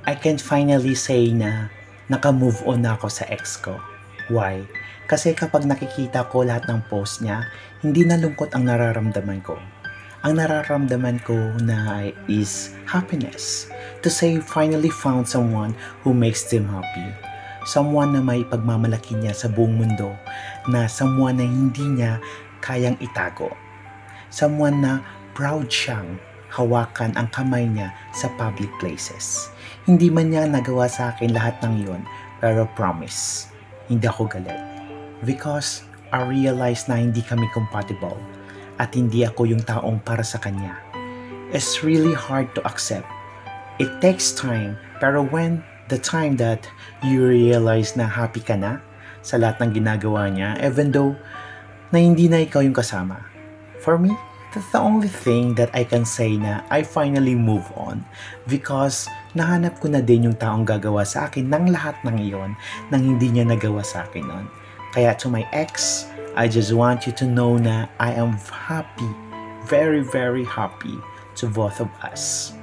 I can finally say na naka-move on na ako sa ex ko. Why? Kasi kapag nakikita ko lahat ng post niya, hindi na lungkot ang nararamdaman ko. Ang nararamdaman ko na is happiness. To say finally found someone who makes them happy. Someone na may pagmamalaki niya sa buong mundo, na someone na hindi niya kayang itago. Someone na proud siyang hawakan ang kamay niya sa public places. Hindi man niya nagawa sa akin lahat ng yon, pero promise, hindi ako galit. Because I realized na hindi kami compatible at hindi ako yung taong para sa kanya. It's really hard to accept. It takes time, pero when the time that you realize na happy ka na sa lahat ng ginagawa niya, even though na hindi na ikaw yung kasama, for me, that's the only thing that I can say na I finally move on because nahanap ko na din yung taong gagawa sa akin ng lahat ng iyon nang hindi niya nagawa sa akin nun. Kaya to my ex, I just want you to know na I am happy, very very happy to both of us.